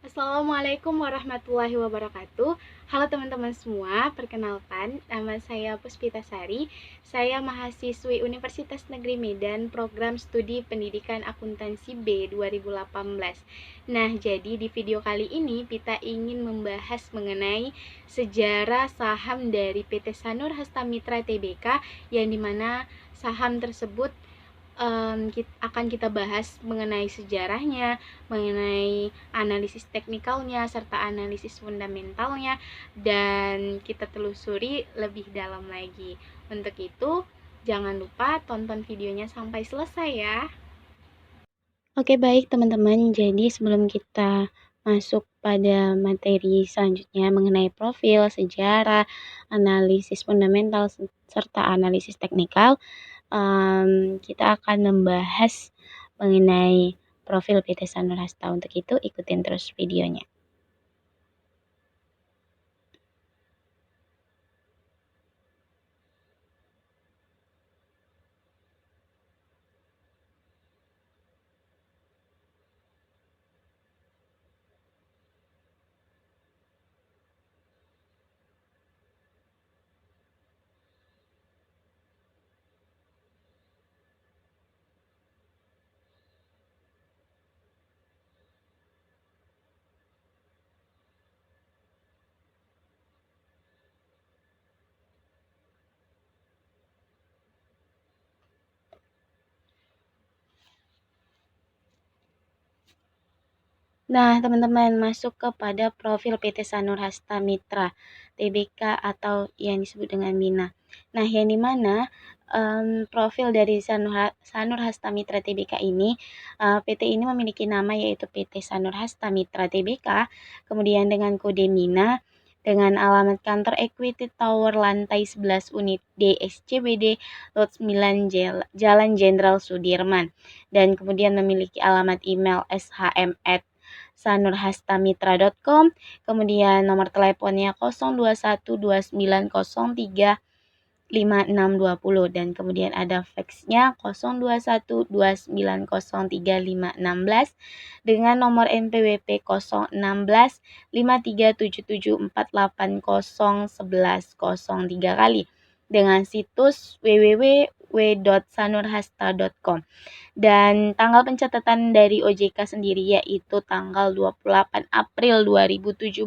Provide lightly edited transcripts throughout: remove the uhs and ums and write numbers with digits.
Assalamualaikum warahmatullahi wabarakatuh. Halo teman-teman semua, perkenalkan nama saya Puspita Sari. Saya mahasiswi Universitas Negeri Medan, program studi Pendidikan Akuntansi B 2018. Nah, jadi di video kali ini kita ingin membahas mengenai sejarah saham dari PT Sanur Hastamitra Tbk, yang dimana saham tersebut akan kita bahas mengenai sejarahnya, mengenai analisis teknikalnya, serta analisis fundamentalnya, dan kita telusuri lebih dalam lagi. Untuk itu, jangan lupa tonton videonya sampai selesai ya. Oke, baik teman-teman. Jadi sebelum kita masuk pada materi selanjutnya mengenai profil, sejarah, analisis fundamental, serta analisis teknikal, kita akan membahas mengenai profil PT Sanur Hasta. Untuk itu, ikutin terus videonya. Nah, teman-teman, masuk kepada profil PT Sanur Hasta Mitra Tbk atau yang disebut dengan MINA. Nah, yang dimana profil dari Sanur Hasta Mitra Tbk ini, PT ini memiliki nama yaitu PT Sanur Hasta Mitra Tbk, kemudian dengan kode MINA, dengan alamat kantor Equity Tower lantai 11 unit D SCBD Lot 9 Jalan Jenderal Sudirman, dan kemudian memiliki alamat email shm@sanurhastamitra.com, kemudian nomor teleponnya 0212903560, dan kemudian ada faxnya 0212903516 dengan nomor NPWP 0165377480011 kali, dengan situs www.sanurhasta.com. Dan tanggal pencatatan dari OJK sendiri yaitu tanggal 28 April 2017,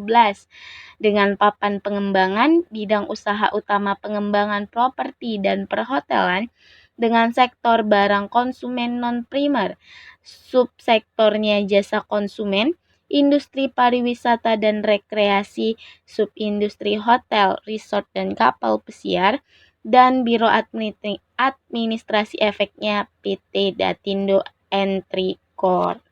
dengan papan pengembangan bidang usaha utama pengembangan properti dan perhotelan dengan sektor barang konsumen non-primer, subsektornya jasa konsumen, industri pariwisata dan rekreasi, subindustri hotel, resort dan kapal pesiar, dan biro administrasi efeknya PT Datindo Entricom.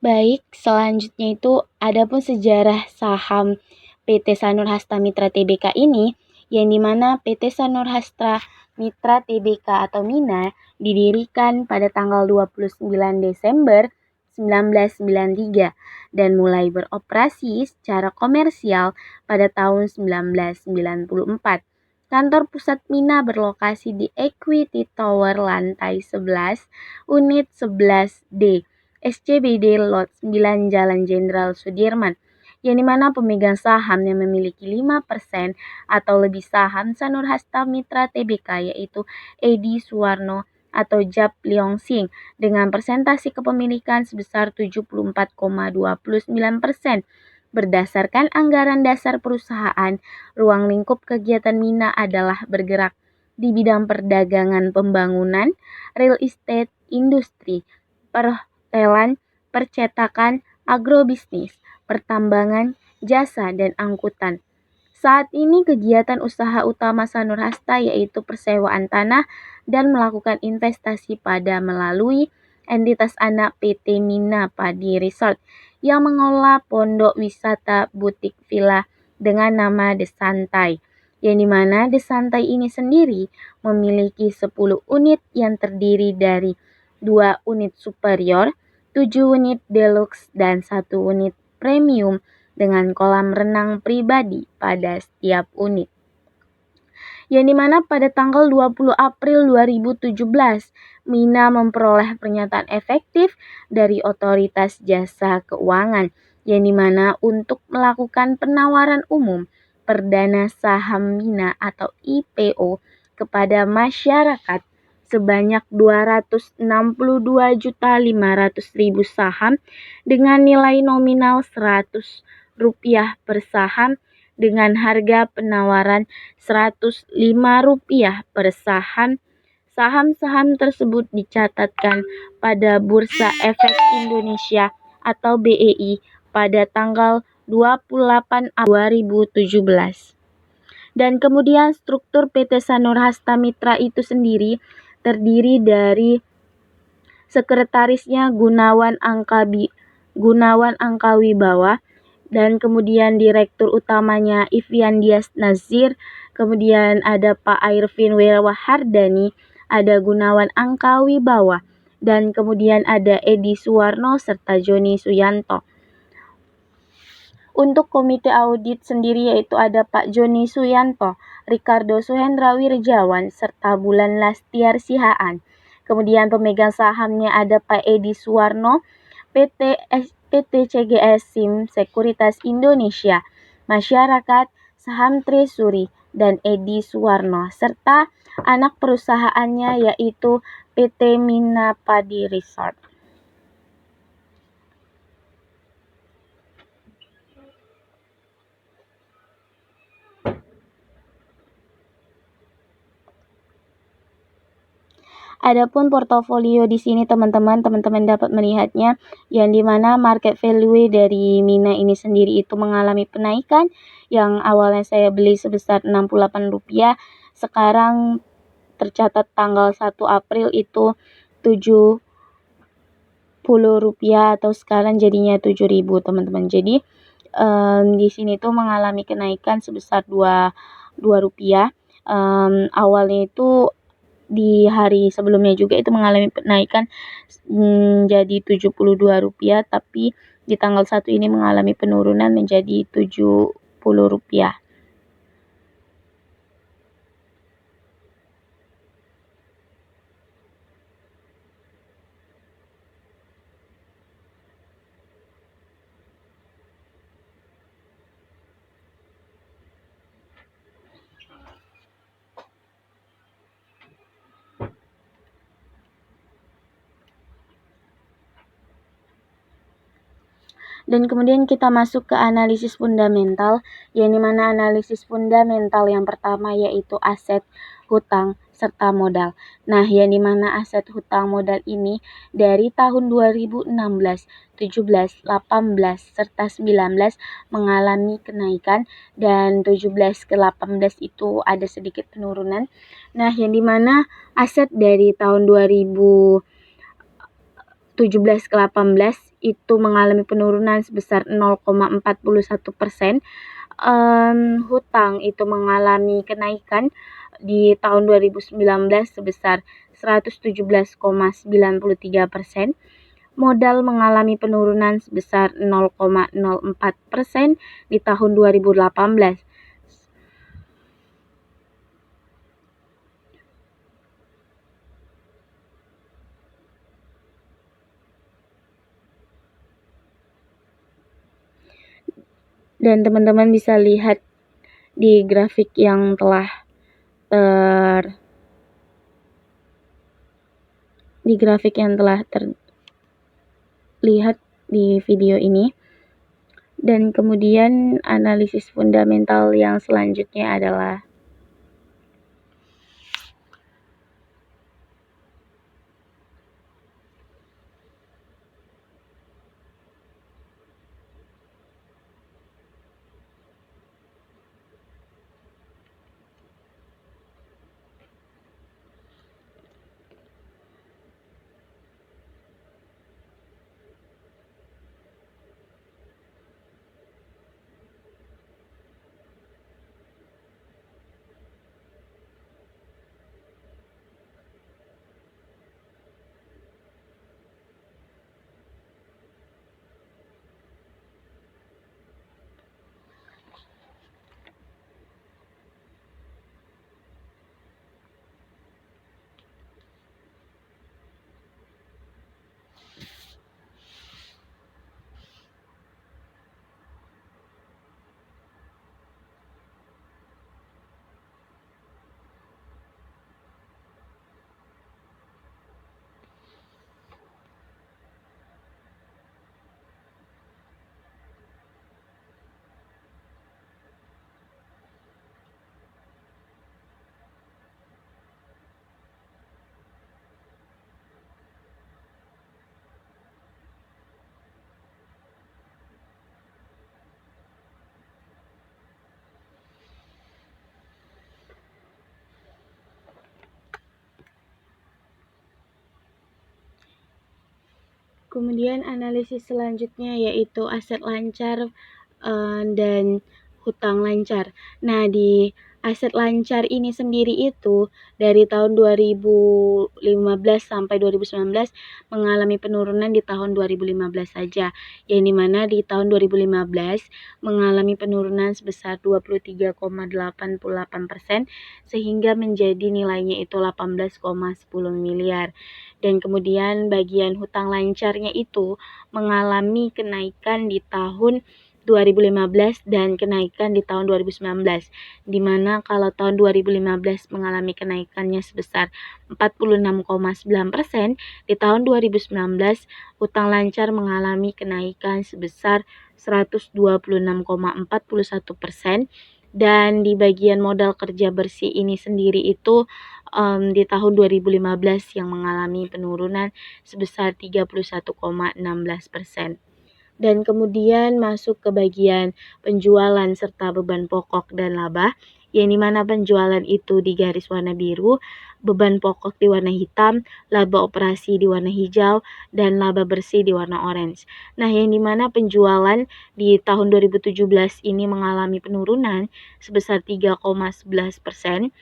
Baik, selanjutnya itu adapun sejarah saham PT Sanur Hasta Mitra Tbk ini, yang dimana PT Sanur Hasta Mitra Tbk atau MINA didirikan pada tanggal 29 Desember 1993 dan mulai beroperasi secara komersial pada tahun 1994. Kantor pusat MINA berlokasi di Equity Tower lantai 11, unit 11D, SCBD Lot 9 Jalan Jenderal Sudirman, yang dimana pemegang saham yang memiliki 5% atau lebih saham Sanur Hasta Mitra Tbk yaitu Edi Suwarno atau Jap Leongsing dengan persentase kepemilikan sebesar 74,29%. Berdasarkan anggaran dasar perusahaan, ruang lingkup kegiatan MINA adalah bergerak di bidang perdagangan, pembangunan, real estate, industri, perhotelan, percetakan, agrobisnis, pertambangan, jasa, dan angkutan. Saat ini kegiatan usaha utama Sanur Hasta yaitu persewaan tanah dan melakukan investasi pada melalui entitas anak PT Mina Padi Resort yang mengelola pondok wisata butik villa dengan nama The Santai, yang dimana The Santai ini sendiri memiliki 10 unit yang terdiri dari 2 unit superior, 7 unit deluxe, dan 1 unit premium dengan kolam renang pribadi pada setiap unit. Yang dimana pada tanggal 20 April 2017, Mina memperoleh pernyataan efektif dari Otoritas Jasa Keuangan, yang dimana untuk melakukan penawaran umum perdana saham Mina atau IPO kepada masyarakat sebanyak 262.500.000 saham dengan nilai nominal Rp100 per saham dengan harga penawaran Rp105 per saham. Saham-saham tersebut dicatatkan pada Bursa Efek Indonesia atau BEI pada tanggal 28 April 2017. Dan kemudian struktur PT Sanur Hasta Mitra itu sendiri terdiri dari sekretarisnya Gunawan Angkawibawa, dan kemudian direktur utamanya Ivian Dias Nazir, kemudian ada Pak Irvin Wahardani, ada Gunawan Angkawibawa, dan kemudian ada Edi Suwarno serta Joni Suyanto. Untuk komite audit sendiri yaitu ada Pak Joni Suyanto, Ricardo Suhendra Wirjawan, serta Bulan Lastiar Sihaan. Kemudian pemegang sahamnya ada Pak Edi Suwarno, PT CGS SIM Sekuritas Indonesia, Masyarakat, Saham Tresuri, dan Edi Suwarno, serta anak perusahaannya yaitu PT Mina Padi Resort. Adapun portofolio di sini teman-teman dapat melihatnya, yang dimana market value dari Mina ini sendiri itu mengalami penaikan, yang awalnya saya beli sebesar Rp68, sekarang tercatat tanggal 1 April itu Rp70 atau sekarang jadinya Rp7.000 teman-teman. Jadi di sini tuh mengalami kenaikan sebesar Rp2. Awalnya itu di hari sebelumnya juga itu mengalami kenaikan menjadi Rp72, tapi di tanggal 1 ini mengalami penurunan menjadi Rp70. Dan kemudian kita masuk ke analisis fundamental, yang dimana analisis fundamental yang pertama yaitu aset, hutang, serta modal. Nah, yang dimana aset, hutang, modal ini dari tahun 2016, 17, 18, serta 19 mengalami kenaikan, dan 17 ke 18 itu ada sedikit penurunan. Nah, yang dimana aset dari tahun 2017 ke 18 itu mengalami penurunan sebesar 0,41%. Hutang itu mengalami kenaikan di tahun 2019 sebesar 117,93%. Modal mengalami penurunan sebesar 0,04% di tahun 2018. Dan teman-teman bisa lihat di grafik yang telah terlihat di video ini. Dan kemudian analisis fundamental yang selanjutnya adalah Kemudian analisis selanjutnya yaitu aset lancar dan hutang lancar. Nah, di aset lancar ini sendiri itu dari tahun 2015 sampai 2019 mengalami penurunan di tahun 2015 saja, yang dimana di tahun 2015 mengalami penurunan sebesar 23,88% sehingga menjadi nilainya itu 18,10 miliar. Dan kemudian bagian hutang lancarnya itu mengalami kenaikan di tahun 2015 dan kenaikan di tahun 2019, di mana kalau tahun 2015 mengalami kenaikannya sebesar 46,9%, di tahun 2019 hutang lancar mengalami kenaikan sebesar 126,41%, dan di bagian modal kerja bersih ini sendiri itu di tahun 2015 yang mengalami penurunan sebesar 31,16%. Dan kemudian masuk ke bagian penjualan serta beban pokok dan laba, yang dimana penjualan itu di garis warna biru, beban pokok di warna hitam, laba operasi di warna hijau, dan laba bersih di warna orange. Nah, yang dimana penjualan di tahun 2017 ini mengalami penurunan sebesar 3,11%,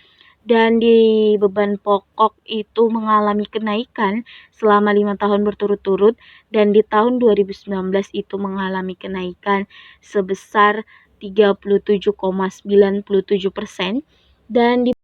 dan di beban pokok itu mengalami kenaikan selama 5 tahun berturut-turut, dan di tahun 2019 itu mengalami kenaikan sebesar 37,97%, dan di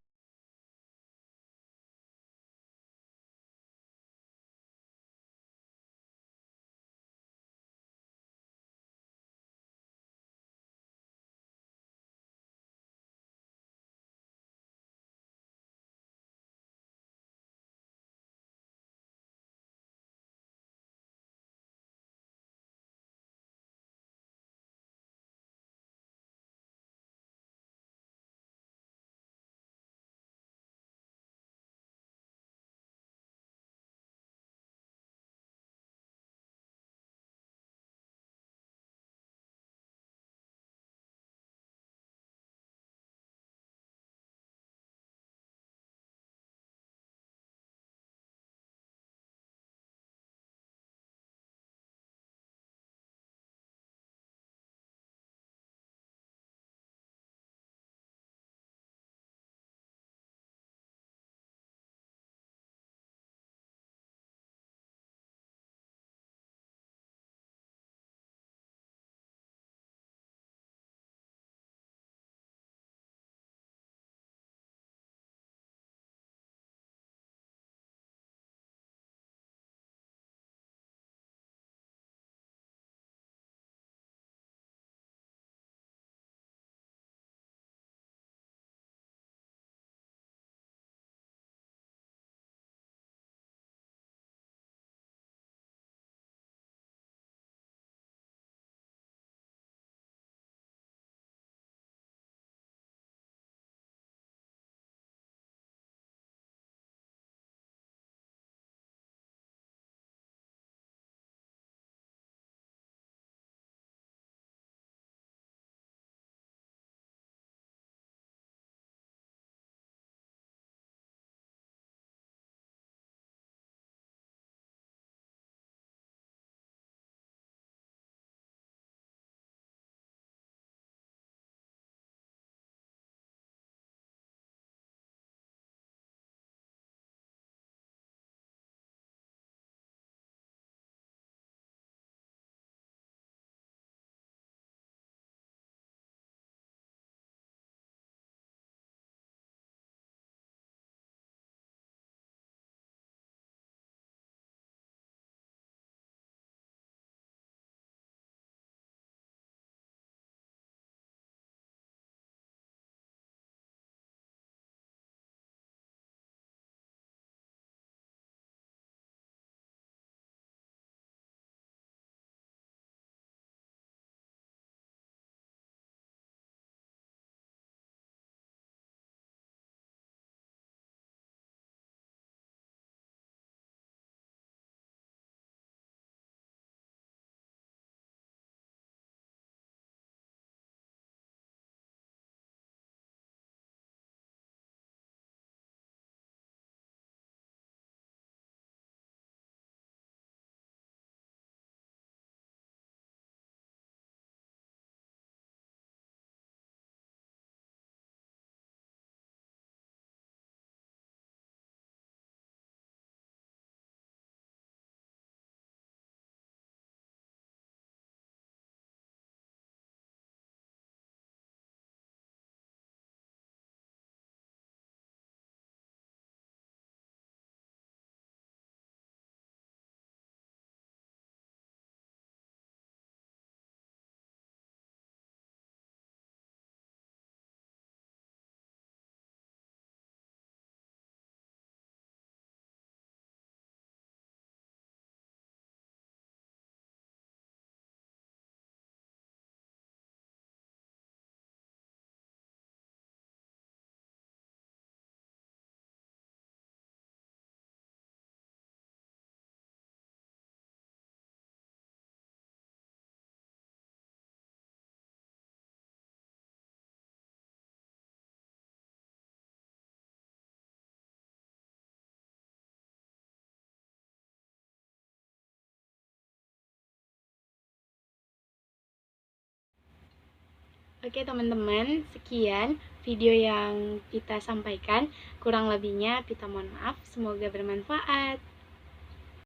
Oke teman-teman, sekian video yang Pita sampaikan. Kurang lebihnya Pita mohon maaf, semoga bermanfaat.